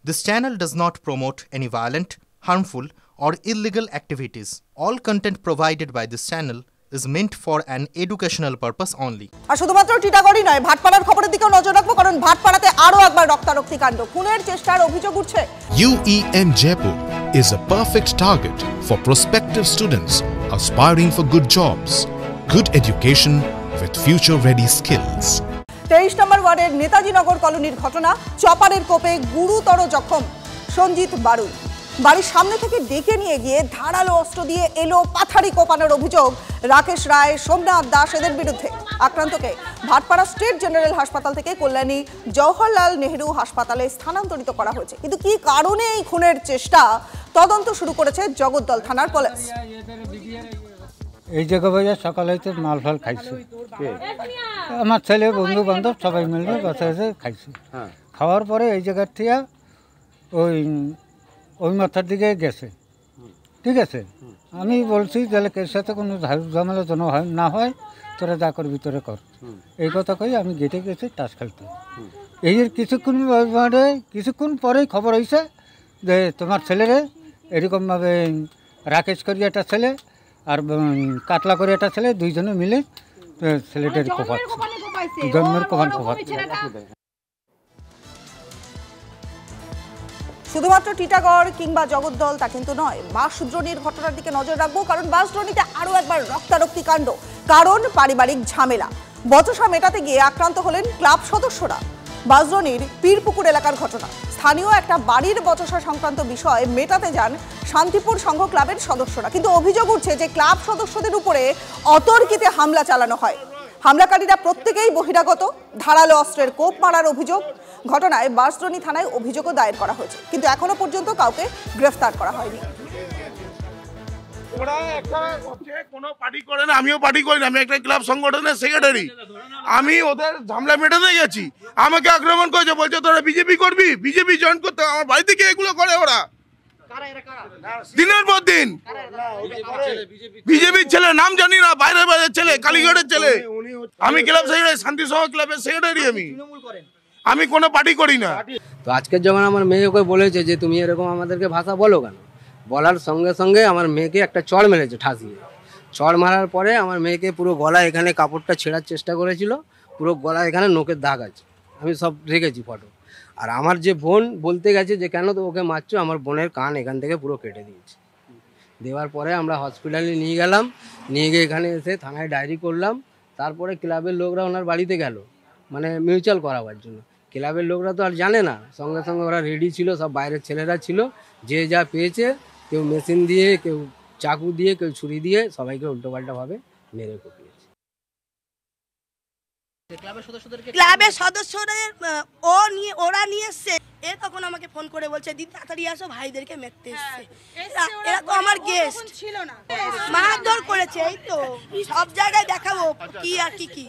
This channel does not promote any violent, harmful, or illegal activities. All content provided by this channel is meant for an educational purpose only. আর শুধুমাত্র টিটাগড়ই নয়, ভাটপাড়ার খবরের দিকেও নজর রাখবো, কারণ ভাটপাড়াতে আরো একবার রক্তারক্তি কাণ্ড, খুনের চেষ্টার অভিযোগ উঠছে। UEM Jaipur is a perfect target for prospective students aspiring for good jobs, good education with future-ready skills. 23 নম্বর ওয়ার্ডের নেতাজি নগর কলোনির ঘটনা, চপারের কোপে গুরুতর জখম সঞ্জিত বারুই। বাড়ির সামনে থেকে ডেকে নিয়ে গিয়ে ধারালো অস্ত্র দিয়ে এলো পাথারি কোপানোর অভিযোগ রাকেশ রায়, সোমনাথ দাস এদের বিরুদ্ধে। আক্রান্তকে ভাটপাড়া স্টেট জেনারেল হাসপাতাল থেকে কল্যাণী জওহরলাল নেহেরু হাসপাতালে স্থানান্তরিত করা হয়েছে। কিন্তু কি কারণে এই খুনের চেষ্টা, তদন্ত শুরু করেছে জগদ্দল থানার পুলিশ। এই জায়গা ভাইয়া সকালে হইতে মাল ফাল খাইছে, আমার ছেলে বন্ধু বান্ধব সবাই মিলে বসে খাইছে। খাওয়ার পরে এই জায়গার থেকে ওই মাথার দিকে গেছে, ঠিক আছে। আমি বলছি তাহলে এর সাথে কোনো ঝামেলা যেন না হয়, তোরা যা কর ভিতরে কর, এই কথা কই আমি গেটে গেছি তাস খেলতে। এই কিছুক্ষণ পরেই খবর হয়েছে যে তোমার ছেলেরে এরকমভাবে রাকেশ করি একটা ছেলে আর কাতলা করে একটা ছেলে, দুইজনে মিলে ছেলেটার কোপাচ্ছে, জন্মের কোপাচ্ছে। শুধুমাত্র টিটাগড় কিংবা জগদ্দল তা কিন্তু নয়, বাঁশদ্রোণীর ঘটনার দিকে নজর রাখবো, কারণ বাঁশদ্রোণীতে আরও একবার রক্তারক্তি কাণ্ড, কারণ পারিবারিক ঝামেলা। বচসা মেটাতে গিয়ে আক্রান্ত হলেন ক্লাব সদস্যরা। বাঁশদ্রোণীর পীরপুকুর এলাকার ঘটনা, স্থানীয় একটা বাড়ির বচসা সংক্রান্ত বিষয় মেটাতে যান শান্তিপুর সংঘ ক্লাবের সদস্যরা, কিন্তু অভিযোগ উঠছে যে ক্লাব সদস্যদের উপরে অতর্কিতে হামলা চালানো হয়। হামলাকারীরা প্রত্যেকেই বহিরাগত, ধারালো অস্ত্রের কোপ মারার অভিযোগ। ঘটনায় বাঁশদ্রোণী থানায় অভিযোগও দায়ের করা হয়েছে, কিন্তু এখনো পর্যন্ত কাউকে গ্রেফতার করা হয়নি। ওরা একটা কোনো পার্টি করে না, আমিও পার্টি করি না, আমি একটা ক্লাব সংগঠনের সেক্রেটারি। আমি ওদের ঝামেলা মেটাতে গেছি, আমাকে আক্রমণ করেছে, বলছে তোরা বিজেপি করবি, বিজেপি জয়েন করতে। আমার বাড়ি থেকে এগুলো করে ওরা দিনের পর দিন। বিজেপির ছেলে, নাম জানি না, বাইরের বাইরের ছেলে, কালীগড়ের ছেলে। আমি ক্লাব সেক্রেটারি, শান্তি সভা ক্লাবের সেক্রেটারি। আমি কোনো পার্টি করি না। তো আজকের যখন আমার মেয়েকে বলেছে যে তুমি এরকম আমাদেরকে ভাষা বলো কেন, বলার সঙ্গে সঙ্গে আমার মেয়েকে একটা চড় মেরেছে, ঠাসিয়ে। চড় মারার পরে আমার মেয়েকে পুরো গলা এখানে কাপড়টা ছেঁড়ার চেষ্টা করেছিল, পুরো গলা এখানে নোকের দাগ আছে, আমি সব রেখেছি ফটো। আর আমার যে বোন বলতে গেছে যে কেন তো ওকে মারছো, আমার বোনের কান এখান থেকে পুরো কেটে দিয়েছে। দেওয়ার পরে আমরা হসপিটালে নিয়ে গেলাম, নিয়ে গিয়ে এখানে এসে থানায় ডায়েরি করলাম। তারপরে ক্লাবের লোকরা ওনার বাড়িতে গেল, মানে মিউচুয়াল করাবার জন্য। ক্লাবের লোকরা তো আর জানে না, সঙ্গে সঙ্গে ওরা রেডি ছিল, সব বাইরের ছেলেরা ছিল, যে যা পেয়েছে, কেউ মেশিন দিয়ে, কেউ চাকু দিয়ে, কেউ ছুরি দিয়ে সবাইকে উল্টোপাল্টাভাবে মেরে কুপিয়েছে। ক্লাবের সদস্যদের ওরা নিয়ে এসছে, তখন আমাকে ফোন করে বলছে দিদি তাড়াতাড়ি আসো, ভাইদেরকে মেরতে এসছে। এরা তো আমার গেস্ট ছিল না, মারধর করেছে। এই তো সব জায়গায় দেখাবো কি আর কি।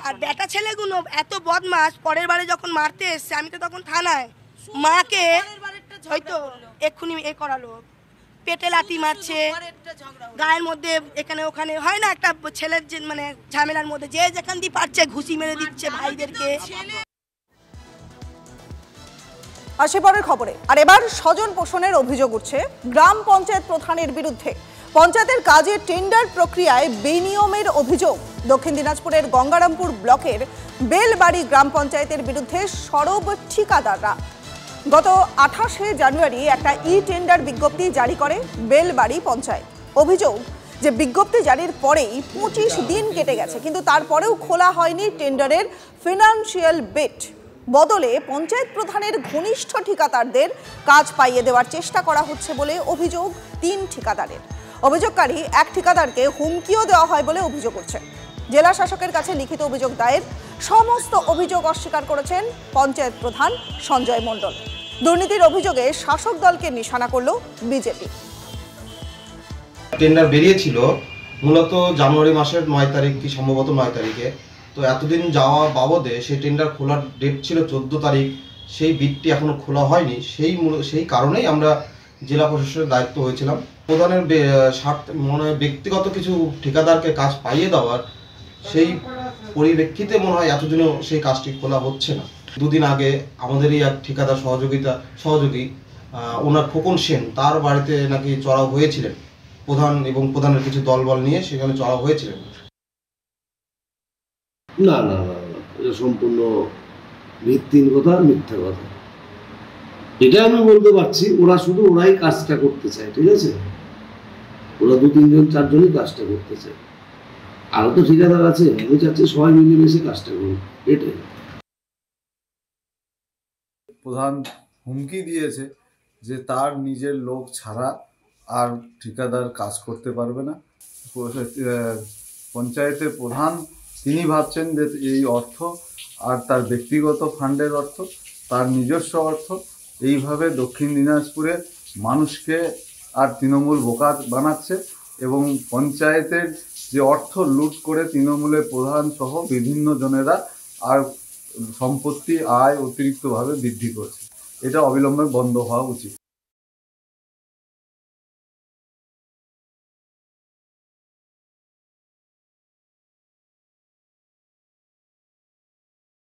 আর বেটা ছেলেগুলো এত বদমাস, পরের বারে যখন মারতে এসছে আমি তো তখন থানায়, মাকে হয়তো এক্ষুনি এ করালো, পেটে লাথি মারছে, গায়ের মধ্যে এখানে ওখানে হয় না, একটা ছেলের যে মানে ঝামেলার মধ্যে যে যেখান দিয়ে পারছে ঘুষি মেরে দিচ্ছে ভাইদেরকে। আসে পরের খবরে, আর এবার স্বজন পোষণের অভিযোগ উঠছে গ্রাম পঞ্চায়েত প্রধানের বিরুদ্ধে। পঞ্চায়েতের কাজে টেন্ডার প্রক্রিয়ায় বেনিয়মের অভিযোগ। দক্ষিণ দিনাজপুরের গঙ্গারামপুর ব্লকের বেলবাড়ি গ্রাম পঞ্চায়েতের বিরুদ্ধে সরব ঠিকাদাররা। গত 28শে জানুয়ারি একটা টেন্ডার বিজ্ঞপ্তি জারি করে বেলবাড়ি পঞ্চায়েত। অভিযোগ যে বিজ্ঞপ্তি জারির পরেই 25 দিন কেটে গেছে, কিন্তু তারপরেও খোলা হয়নি টেন্ডারের ফিনান্সিয়াল বিট। বদলে পঞ্চায়েত প্রধানের ঘনিষ্ঠ ঠিকাদারদের কাজ পাইয়ে দেওয়ার চেষ্টা করা হচ্ছে বলে অভিযোগ 3 ঠিকাদারের। অভিযোগকারী এক ঠিকাদারকে হুমকিও দেওয়া হয় বলে অভিযোগ উঠছে। জেলা শাসকের কাছে লিখিত অভিযোগ দায়ের, সমস্ত অভিযোগ অস্বীকার করেছেন পঞ্চায়েত প্রধান সঞ্জয় মণ্ডল। দুর্নীতির অভিযোগে শাসক দলকে নিশানা করল বিজেপি। টেন্ডার বেরিয়েছিল মূলত জানুয়ারি মাসের 9 তারিখ কি সম্ভবত 9 তারিখে। তো এতদিন যাওয়া বাবদে সেই টেন্ডার খোলার ডেট ছিল 14 তারিখ, সেই বিটটি এখনো খোলা হয়নি। সেই কারণেই আমরা জেলা প্রশাসনের দায়িত্ব হয়েছিলাম। প্রধানের ব্যক্তিগত কিছু ঠিকাদারকে কাজ পাইয়ে দেওয়ার, সেই পরিপ্রেক্ষিতে মনে হয় এতদিনও সেই কাজটি খোলা হচ্ছে না। দুদিন আগে আমাদেরই এক ঠিকাদার সহযোগী ওনার খোকন সেন, তার বাড়িতে নাকি চড়াও হয়েছিলেন প্রধান এবং প্রধানের কিছু দলবল নিয়ে, সেখানে চড়াও হয়েছিলেন। না না না, এটা সম্পূর্ণ ভিত্তিহীন কথা, মিথ্যা কথা। এটা আমি বলতে পারছি, ওরাই কাজটা করতে চায়, ঠিক আছে? ওরা 2-3 জন 4 জনই কাজটা করতে চায়, আরো তো ঠিকাদার আছে। আমি চাচ্ছি সবাই মিলেমিশে কাজটা করুন, এটাই। প্রধান হুমকি দিয়েছে যে তার নিজের লোক ছাড়া আর ঠিকাদার কাজ করতে পারবে না। পঞ্চায়েতের প্রধান তিনি ভাবছেন যে এই অর্থ আর তার ব্যক্তিগত ফান্ডের অর্থ, তার নিজস্ব অর্থ, এইভাবে দক্ষিণ দিনাজপুরে মানুষকে আর তৃণমূল বোকা বানাচ্ছে এবং পঞ্চায়েতের যে অর্থ লুট করে তৃণমূলের প্রধান সহ বিভিন্ন জনেরা আর সম্পত্তি আয় অতিরিক্তভাবে বৃদ্ধি করছে। এটা অবিলম্বে বন্ধ হওয়া উচিত।